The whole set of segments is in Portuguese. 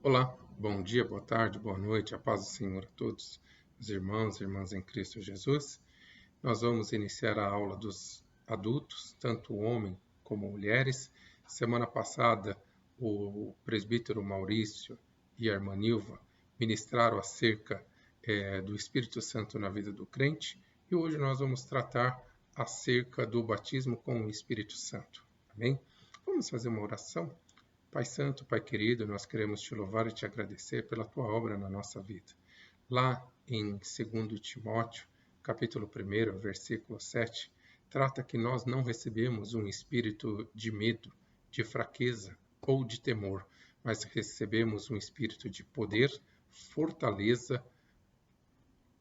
Olá, bom dia, boa tarde, boa noite, a paz do Senhor a todos, os irmãos e irmãs em Cristo Jesus. Nós vamos iniciar a aula dos adultos, tanto homem como mulheres. Semana passada, o presbítero Maurício e a irmã Nilva ministraram acerca do Espírito Santo na vida do crente, e hoje nós vamos tratar acerca do batismo com o Espírito Santo. Amém? Vamos fazer uma oração? Pai Santo, Pai querido, nós queremos te louvar e te agradecer pela tua obra na nossa vida. Lá em 2 Timóteo, capítulo 1, versículo 7, trata que nós não recebemos um espírito de medo, de fraqueza ou de temor, mas recebemos um espírito de poder, fortaleza,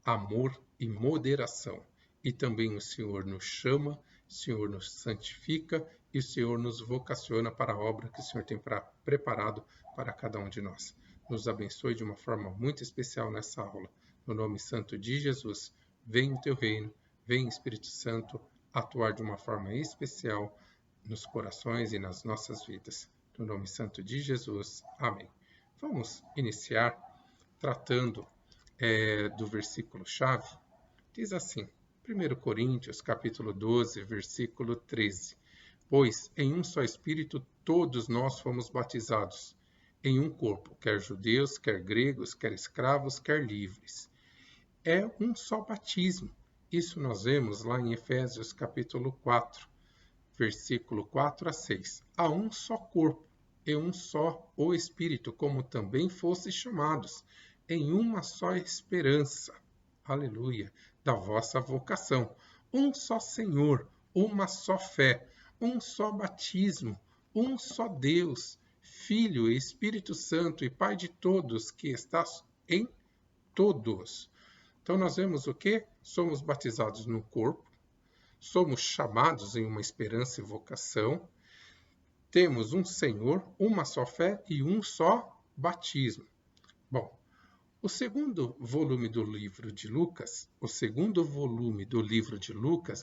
amor e moderação. E também o Senhor nos chama, o Senhor nos santifica e o Senhor nos vocaciona para a obra que o Senhor tem preparado para cada um de nós. Nos abençoe de uma forma muito especial nessa aula. No nome santo de Jesus, vem o teu reino, vem Espírito Santo atuar de uma forma especial nos corações e nas nossas vidas. No nome santo de Jesus, amém. Vamos iniciar tratando do versículo-chave. Diz assim, 1 Coríntios, capítulo 12, versículo 13. Pois em um só Espírito todos nós fomos batizados, em um corpo, quer judeus, quer gregos, quer escravos, quer livres. É um só batismo. Isso nós vemos lá em Efésios, capítulo 4, versículo 4 a 6. Há um só corpo, e um só o Espírito, como também fostes chamados, em uma só esperança, aleluia, da vossa vocação. Um só Senhor, uma só fé, um só batismo, um só Deus, Filho e Espírito Santo e Pai de todos, que está em todos. Então nós vemos o quê? Somos batizados no corpo, somos chamados em uma esperança e vocação, temos um Senhor, uma só fé e um só batismo. Bom, o segundo volume do livro de Lucas,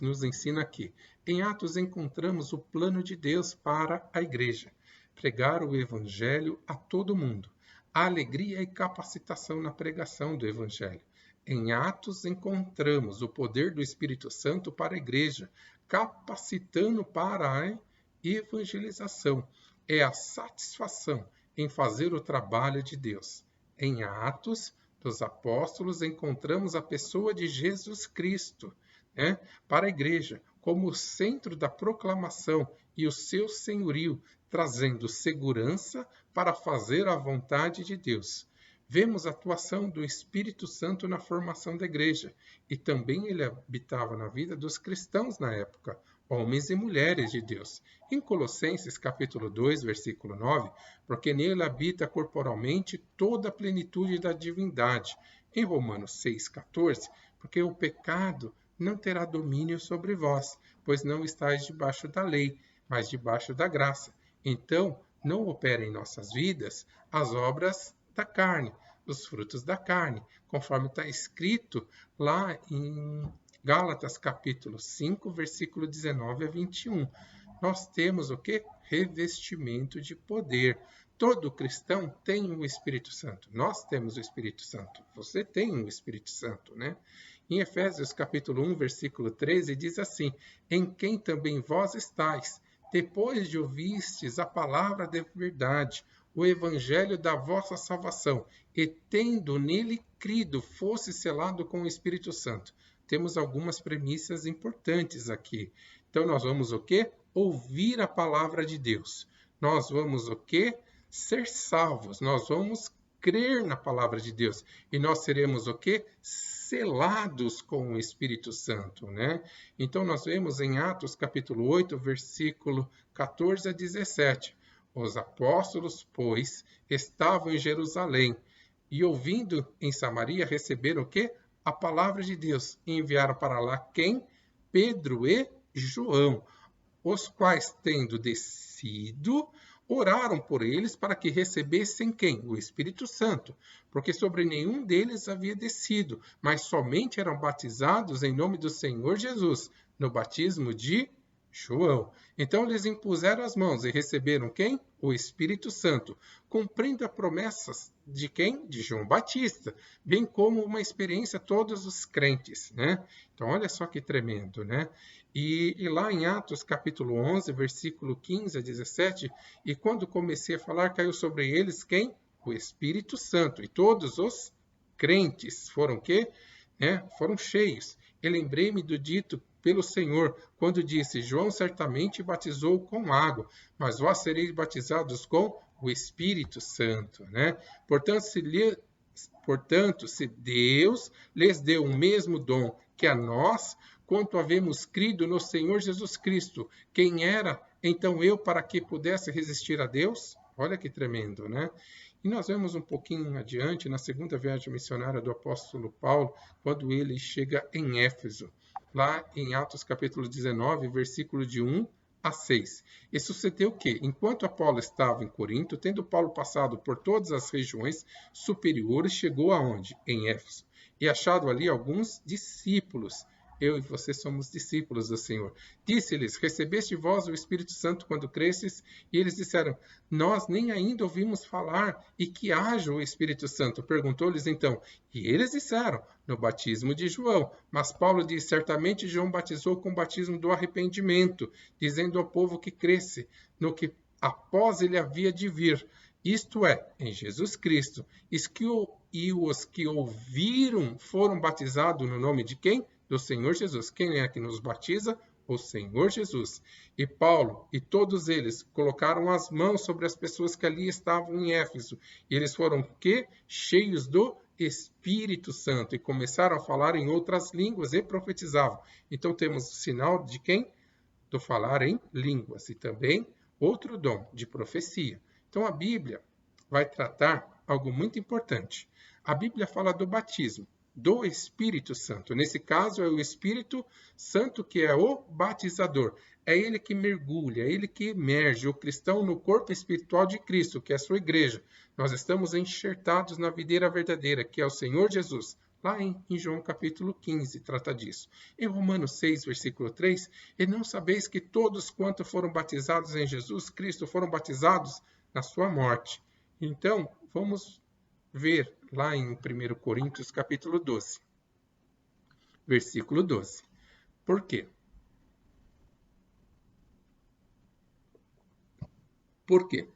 nos ensina que, em Atos, encontramos o plano de Deus para a igreja, pregar o evangelho a todo mundo, a alegria e capacitação na pregação do evangelho. Em Atos, encontramos o poder do Espírito Santo para a igreja, capacitando para a evangelização. É a satisfação em fazer o trabalho de Deus. Em Atos dos Apóstolos, encontramos a pessoa de Jesus Cristo, para a igreja, como o centro da proclamação e o seu senhorio, trazendo segurança para fazer a vontade de Deus. Vemos a atuação do Espírito Santo na formação da igreja, e também ele habitava na vida dos cristãos na época, homens e mulheres de Deus. Em Colossenses capítulo 2, versículo 9, porque nele habita corporalmente toda a plenitude da divindade. Em Romanos 6, 14, porque o pecado não terá domínio sobre vós, pois não estáis debaixo da lei, mas debaixo da graça. Então, não opera em nossas vidas as obras da carne, os frutos da carne, conforme está escrito lá em Gálatas capítulo 5, versículo 19 a 21. Nós temos o quê? Revestimento de poder. Todo cristão tem o Espírito Santo. Nós temos o Espírito Santo. Você tem o Espírito Santo, né? Em Efésios capítulo 1, versículo 13, diz assim, em quem também vós estáis, depois de ouvistes a palavra da verdade, o evangelho da vossa salvação, e tendo nele crido, fosse selado com o Espírito Santo. Temos algumas premissas importantes aqui. Então nós vamos o quê? Ouvir a palavra de Deus. Nós vamos o quê? Ser salvos. Nós vamos crer na palavra de Deus. E nós seremos o quê? Selados com o Espírito Santo, né? Então nós vemos em Atos capítulo 8, versículo 14 a 17. Os apóstolos, pois, estavam em Jerusalém e ouvindo em Samaria receberam o quê? A palavra de Deus. E enviaram para lá quem? Pedro e João, os quais, tendo descido, oraram por eles para que recebessem quem? O Espírito Santo, porque sobre nenhum deles havia descido, mas somente eram batizados em nome do Senhor Jesus, no batismo de João. Então eles impuseram as mãos e receberam quem? O Espírito Santo, cumprindo as promessas de quem? De João Batista, bem como uma experiência a todos os crentes, né? Então olha só que tremendo, né? E lá em Atos capítulo 11, versículo 15 a 17, e quando comecei a falar, caiu sobre eles quem? O Espírito Santo, e todos os crentes foram quê? Foram cheios. E lembrei-me do dito pelo Senhor, quando disse, João certamente batizou com água, mas vós sereis batizados com o Espírito Santo, né? Portanto, se Deus lhes deu o mesmo dom que a nós, quanto havemos crido no Senhor Jesus Cristo, quem era então eu para que pudesse resistir a Deus? Olha que tremendo, né? E nós vemos um pouquinho adiante, na segunda viagem missionária do apóstolo Paulo, quando ele chega em Éfeso, lá em Atos capítulo 19, versículo de 1 a 6. E sucedeu o quê? Enquanto Apolo estava em Corinto, tendo Paulo passado por todas as regiões superiores, chegou aonde? Em Éfeso. E achado ali alguns discípulos. Eu e você somos discípulos do Senhor. Disse-lhes, recebeste vós o Espírito Santo quando cresces? E eles disseram, nós nem ainda ouvimos falar e que haja o Espírito Santo. Perguntou-lhes então, e eles disseram, no batismo de João. Mas Paulo diz, certamente João batizou com o batismo do arrependimento, dizendo ao povo que cresce, no que após ele havia de vir. Isto é, em Jesus Cristo. E os que ouviram foram batizados no nome de quem? Do Senhor Jesus. Quem é que nos batiza? O Senhor Jesus. E Paulo e todos eles colocaram as mãos sobre as pessoas que ali estavam em Éfeso. E eles foram quê? Cheios do Espírito Santo e começaram a falar em outras línguas e profetizavam. Então temos o sinal de quem? Do falar em línguas e também outro dom de profecia. Então a Bíblia vai tratar algo muito importante. A Bíblia fala do batismo do Espírito Santo. Nesse caso, é o Espírito Santo que é o batizador. É ele que mergulha, é ele que emerge o cristão no corpo espiritual de Cristo, que é a sua igreja. Nós estamos enxertados na videira verdadeira, que é o Senhor Jesus. Lá em João capítulo 15 trata disso. Em Romanos 6, versículo 3, e não sabeis que todos quanto foram batizados em Jesus Cristo foram batizados na sua morte. Então, vamos ver lá em 1 Coríntios capítulo 12, versículo 12. Por quê? Por quê?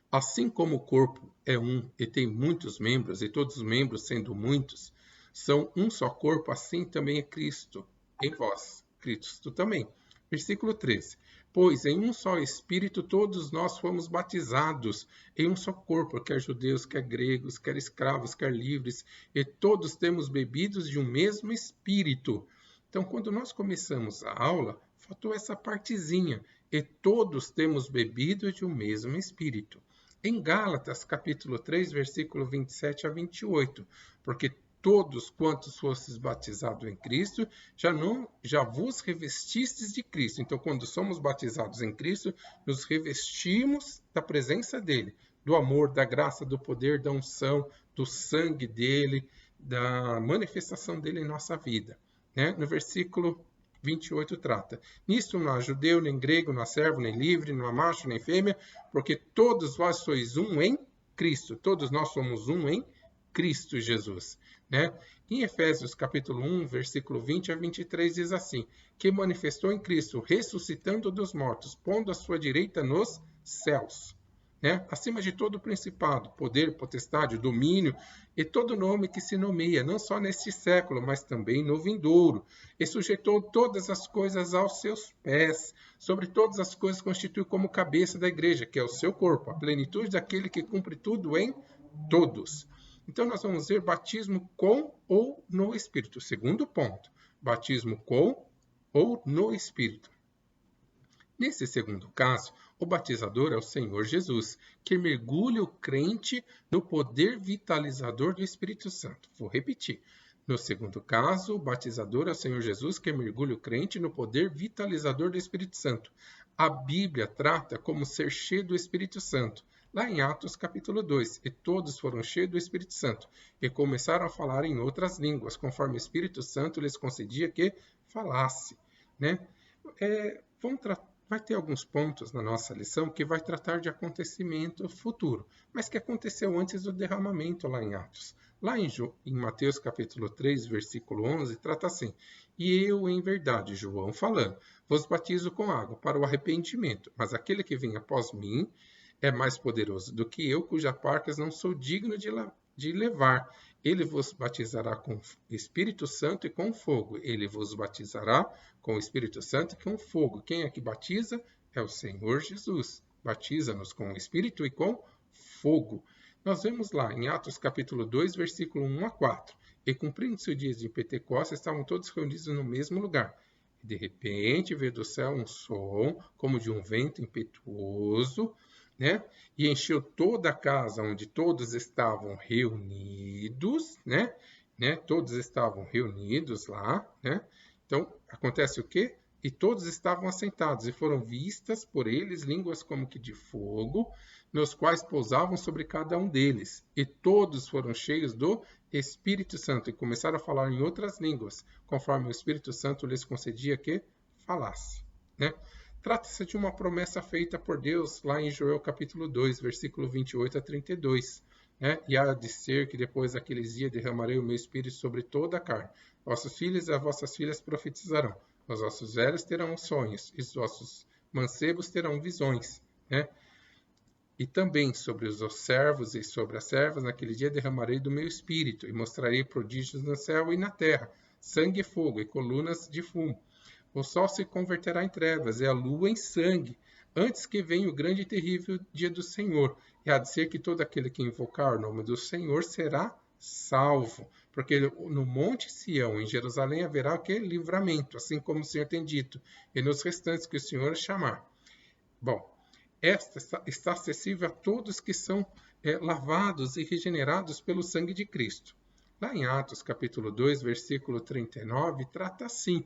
Assim como o corpo é um e tem muitos membros, e todos os membros, sendo muitos, são um só corpo, assim também é Cristo em vós. Cristo também. Versículo 13. Pois em um só Espírito todos nós fomos batizados, em um só corpo, quer judeus, quer gregos, quer escravos, quer livres, e todos temos bebidos de um mesmo Espírito. Então, quando nós começamos a aula, faltou essa partezinha, e todos temos bebido de um mesmo Espírito. Em Gálatas, capítulo 3, versículo 27 a 28, porque todos quantos fostes batizados em Cristo, já vos revestistes de Cristo. Então, quando somos batizados em Cristo, nos revestimos da presença dele, do amor, da graça, do poder, da unção, do sangue dele, da manifestação dele em nossa vida. Né? No versículo 28 trata. Nisto não há judeu, nem grego, não há servo, nem livre, não há macho, nem fêmea, porque todos vós sois um em Cristo. Todos nós somos um em Cristo Jesus. Né? Em Efésios capítulo 1, versículo 20 a 23 diz assim, que manifestou em Cristo, ressuscitando dos mortos, pondo a sua direita nos céus. Né? Acima de todo principado, poder, potestade, domínio e todo nome que se nomeia, não só neste século, mas também no vindouro. E sujeitou todas as coisas aos seus pés, sobre todas as coisas constitui como cabeça da igreja, que é o seu corpo, a plenitude daquele que cumpre tudo em todos. Então nós vamos ver batismo com ou no Espírito. Segundo ponto, batismo com ou no Espírito. Nesse segundo caso, o batizador é o Senhor Jesus, que mergulha o crente no poder vitalizador do Espírito Santo. Vou repetir. No segundo caso, o batizador é o Senhor Jesus, que mergulha o crente no poder vitalizador do Espírito Santo. A Bíblia trata como ser cheio do Espírito Santo. Lá em Atos capítulo 2, e todos foram cheios do Espírito Santo, e começaram a falar em outras línguas, conforme o Espírito Santo lhes concedia que falasse. Né? vai ter alguns pontos na nossa lição que vai tratar de acontecimento futuro, mas que aconteceu antes do derramamento lá em Atos. Lá em Mateus capítulo 3, versículo 11, trata assim: E eu, em verdade, João falando, vos batizo com água para o arrependimento, mas aquele que vem após mim é mais poderoso do que eu, cujas parcas não sou digno de levar. Ele vos batizará com Espírito Santo e com fogo. Ele vos batizará com o Espírito Santo e com fogo. Quem é que batiza? É o Senhor Jesus. Batiza-nos com o Espírito e com fogo. Nós vemos lá em Atos capítulo 2, versículo 1 a 4. E cumprindo-se o dia de Pentecostes, estavam todos reunidos no mesmo lugar. E de repente veio do céu um som, como de um vento impetuoso, né? E encheu toda a casa onde todos estavam reunidos, né? Todos estavam reunidos lá, né? Então, acontece o quê? E todos estavam assentados, e foram vistas por eles línguas como que de fogo, nos quais pousavam sobre cada um deles. E todos foram cheios do Espírito Santo, e começaram a falar em outras línguas, conforme o Espírito Santo lhes concedia que falasse, né? Trata-se de uma promessa feita por Deus lá em Joel capítulo 2, versículo 28 a 32. Né? E há de ser que depois daqueles dias derramarei o meu espírito sobre toda a carne. Vossos filhos e as vossas filhas profetizarão. Os vossos velhos terão sonhos, e os vossos mancebos terão visões. Né? E também sobre os servos e sobre as servas, naquele dia derramarei do meu espírito, e mostrarei prodígios no céu e na terra, sangue e fogo, e colunas de fumo. O sol se converterá em trevas e a lua em sangue, antes que venha o grande e terrível dia do Senhor. E há de ser que todo aquele que invocar o nome do Senhor será salvo. Porque no Monte Sião, em Jerusalém, haverá aquele livramento, assim como o Senhor tem dito, e nos restantes que o Senhor chamar. Bom, esta está acessível a todos que são lavados e regenerados pelo sangue de Cristo. Lá em Atos, capítulo 2, versículo 39, trata assim,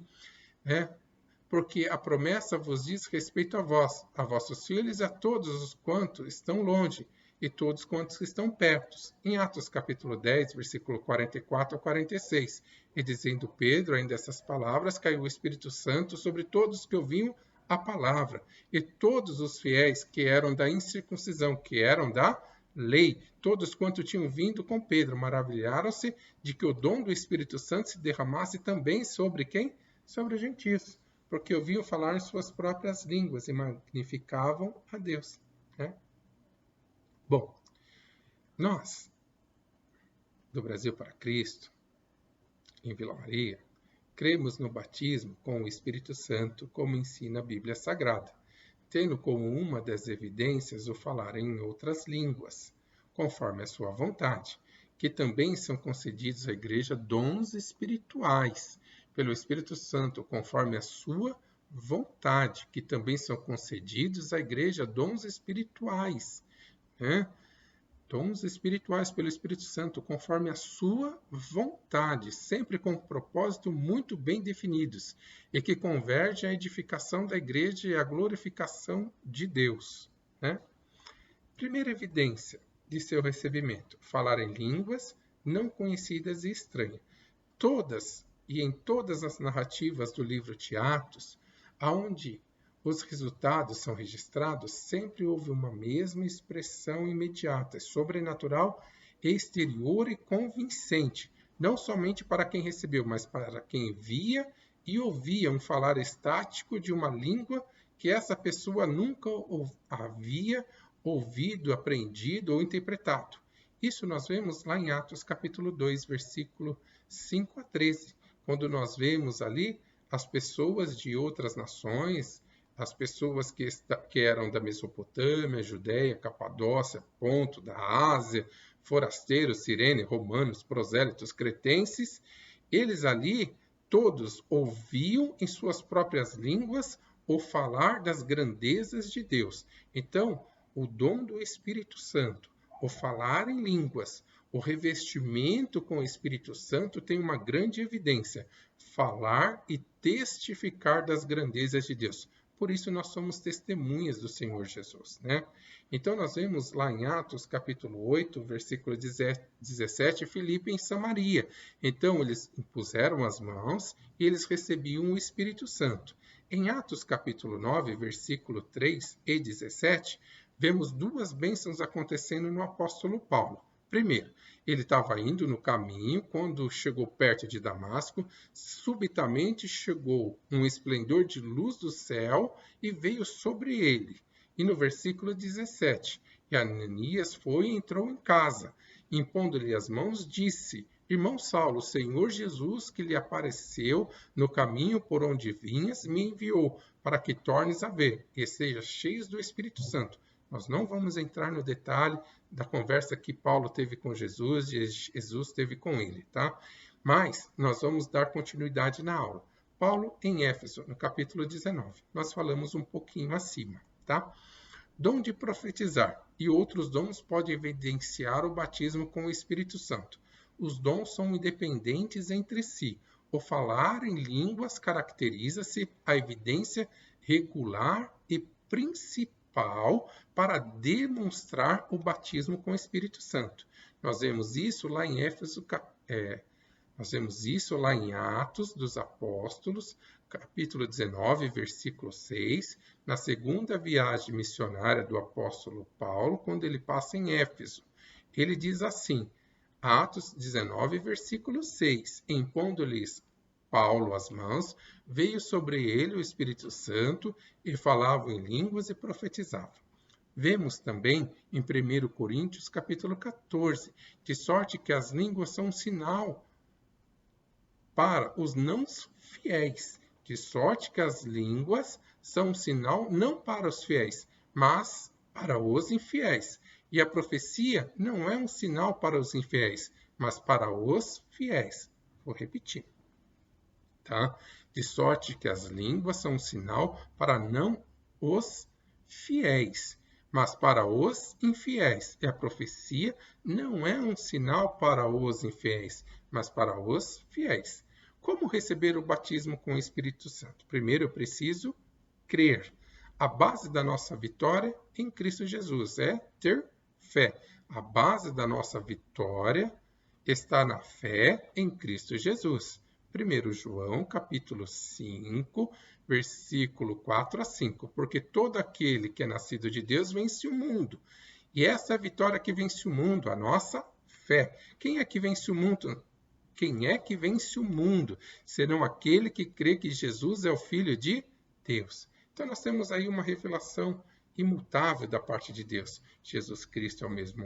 porque a promessa vos diz respeito a vós, a vossos filhos e a todos os quantos estão longe, e todos quantos estão perto. Em Atos capítulo 10, versículo 44 a 46. E dizendo Pedro ainda essas palavras, caiu o Espírito Santo sobre todos que ouviam a palavra, e todos os fiéis que eram da incircuncisão, que eram da lei, todos quanto tinham vindo com Pedro, maravilharam-se de que o dom do Espírito Santo se derramasse também sobre quem? Sobre os gentios, porque ouviam falar em suas próprias línguas e magnificavam a Deus. Né? Bom, nós, do Brasil para Cristo, em Vila Maria, cremos no batismo com o Espírito Santo, como ensina a Bíblia Sagrada, tendo como uma das evidências o falar em outras línguas, conforme a sua vontade, que também são concedidos à Igreja dons espirituais, pelo Espírito Santo, conforme a sua vontade, que também são concedidos à Igreja dons espirituais, né? Dons espirituais pelo Espírito Santo, conforme a sua vontade, sempre com um propósito muito bem definidos, e que convergem à edificação da igreja e à glorificação de Deus. Né? Primeira evidência de seu recebimento: falar em línguas não conhecidas e estranhas. Todas e em todas as narrativas do livro de Atos, aonde os resultados são registrados, sempre houve uma mesma expressão imediata, sobrenatural, exterior e convincente, não somente para quem recebeu, mas para quem via e ouvia um falar estático de uma língua que essa pessoa nunca havia ouvido, aprendido ou interpretado. Isso nós vemos lá em Atos capítulo 2, versículo 5 a 13, quando nós vemos ali as pessoas de outras nações, as pessoas que eram da Mesopotâmia, Judéia, Capadócia, Ponto, da Ásia, forasteiros, Cirene, romanos, prosélitos, cretenses, eles ali todos ouviam em suas próprias línguas o falar das grandezas de Deus. Então, o dom do Espírito Santo, o falar em línguas, o revestimento com o Espírito Santo tem uma grande evidência: falar e testificar das grandezas de Deus. Por isso nós somos testemunhas do Senhor Jesus, né? Então nós vemos lá em Atos capítulo 8, versículo 17, Filipe em Samaria. Então eles impuseram as mãos e eles recebiam o Espírito Santo. Em Atos capítulo 9, versículo 3 e 17, vemos duas bênçãos acontecendo no apóstolo Paulo. Primeiro, ele estava indo no caminho, quando chegou perto de Damasco, subitamente chegou um esplendor de luz do céu e veio sobre ele. E no versículo 17, e Ananias foi e entrou em casa, impondo-lhe as mãos, disse: Irmão Saulo, o Senhor Jesus, que lhe apareceu no caminho por onde vinhas, me enviou para que tornes a ver e sejas cheios do Espírito Santo. Nós não vamos entrar no detalhe da conversa que Paulo teve com Jesus e Jesus teve com ele, tá? Mas nós vamos dar continuidade na aula. Paulo em Éfeso, no capítulo 19. Nós falamos um pouquinho acima, tá? Dom de profetizar e outros dons podem evidenciar o batismo com o Espírito Santo. Os dons são independentes entre si. O falar em línguas caracteriza-se a evidência regular e principal para demonstrar o batismo com o Espírito Santo. Nós vemos isso lá em Atos dos Apóstolos, capítulo 19, versículo 6, na segunda viagem missionária do apóstolo Paulo, quando ele passa em Éfeso. Ele diz assim, Atos 19, versículo 6, impondo-lhes Paulo as mãos, veio sobre ele o Espírito Santo, e falavam em línguas e profetizavam. Vemos também em 1 Coríntios, capítulo 14, de sorte que as línguas são um sinal para os não fiéis, de sorte que as línguas são um sinal não para os fiéis, mas para os infiéis. E a profecia não é um sinal para os infiéis, mas para os fiéis. Vou repetir. Tá? De sorte que as línguas são um sinal para não os fiéis, mas para os infiéis. E a profecia não é um sinal para os infiéis, mas para os fiéis. Como receber o batismo com o Espírito Santo? Primeiro eu preciso crer. A base da nossa vitória em Cristo Jesus é ter fé. A base da nossa vitória está na fé em Cristo Jesus. 1 João, capítulo 5, versículo 4 a 5. Porque todo aquele que é nascido de Deus vence o mundo. E essa é a vitória que vence o mundo, a nossa fé. Quem é que vence o mundo? Quem é que vence o mundo? Senão aquele que crê que Jesus é o Filho de Deus. Então nós temos aí uma revelação imutável da parte de Deus. Jesus Cristo é o mesmo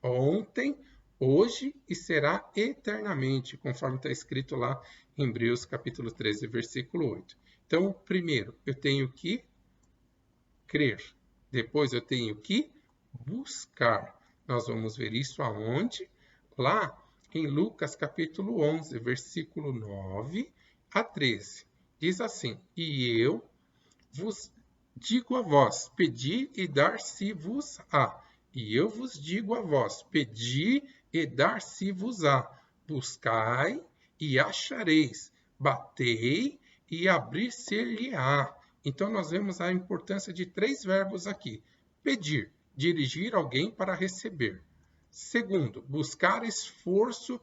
ontem, hoje e será eternamente, conforme está escrito lá em Hebreus capítulo 13, versículo 8. Então, primeiro, eu tenho que crer. Depois eu tenho que buscar. Nós vamos ver isso aonde? Lá em Lucas capítulo 11, versículo 9 a 13. Diz assim, e eu vos digo a vós, pedi e dar-se-vos-á. E eu vos digo a vós, pedi e dar-se-vos-á. Buscai e achareis. Batei e abrir-se-lhe-á. Então, nós vemos a importância de 3 verbos aqui. Pedir, dirigir alguém para receber. Segundo, buscar esforço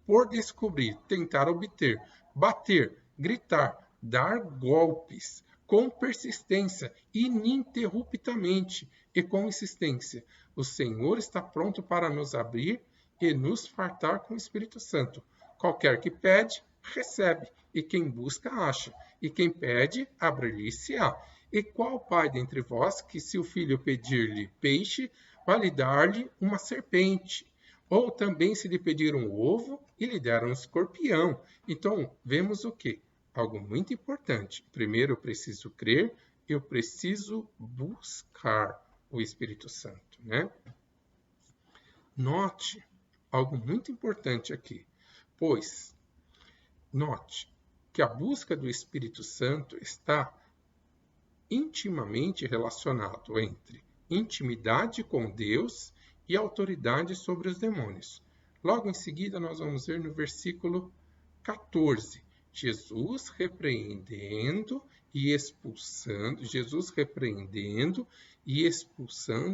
por descobrir, tentar obter. Bater, gritar, dar golpes. Com persistência, ininterruptamente e com insistência. O Senhor está pronto para nos abrir e nos fartar com o Espírito Santo. Qualquer que pede, recebe, e quem busca, acha, e quem pede, abre-lhe-se-á. E qual pai dentre vós que, se o filho pedir-lhe peixe, vai lhe dar-lhe uma serpente? Ou também se lhe pedir um ovo, e lhe der um escorpião? Então, vemos o quê? Algo muito importante. Primeiro eu preciso crer, eu preciso buscar o Espírito Santo, né? Note algo muito importante aqui, pois note que a busca do Espírito Santo está intimamente relacionado entre intimidade com Deus e autoridade sobre os demônios. Logo em seguida nós vamos ver no versículo 14, Jesus repreendendo e expulsando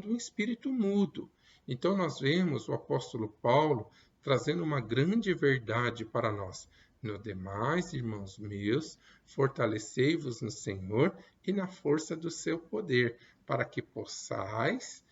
um espírito mudo. Então nós vemos o apóstolo Paulo trazendo uma grande verdade para nós. No demais, irmãos meus, fortalecei-vos no Senhor e na força do seu poder, para que possais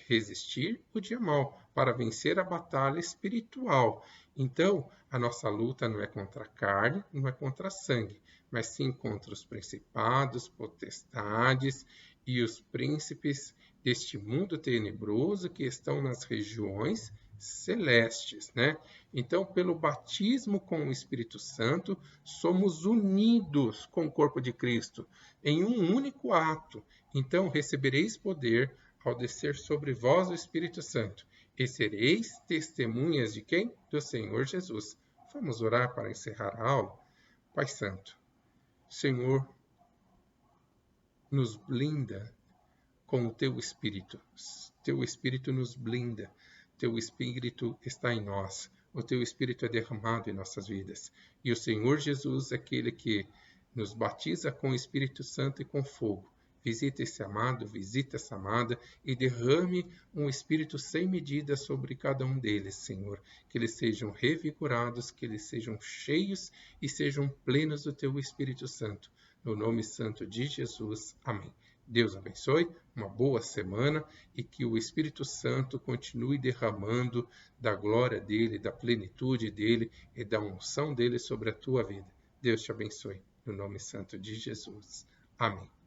resistir o dia mau, para vencer a batalha espiritual. Então, a nossa luta não é contra a carne, não é contra a sangue, mas sim contra os principados, potestades e os príncipes deste mundo tenebroso que estão nas regiões celestes, né? Então, pelo batismo com o Espírito Santo, somos unidos com o corpo de Cristo em um único ato. Então, recebereis poder ao descer sobre vós o Espírito Santo, e sereis testemunhas de quem? Do Senhor Jesus. Vamos orar para encerrar a aula? Pai Santo, Senhor, nos blinda com o Teu Espírito. Teu Espírito nos blinda. Teu Espírito está em nós. O Teu Espírito é derramado em nossas vidas. E o Senhor Jesus é aquele que nos batiza com o Espírito Santo e com fogo. Visita esse amado, visita essa amada e derrame um Espírito sem medida sobre cada um deles, Senhor. Que eles sejam revigorados, que eles sejam cheios e sejam plenos do Teu Espírito Santo. No nome santo de Jesus. Amém. Deus abençoe, uma boa semana e que o Espírito Santo continue derramando da glória dele, da plenitude dele e da unção dele sobre a tua vida. Deus te abençoe, no nome santo de Jesus. Amém.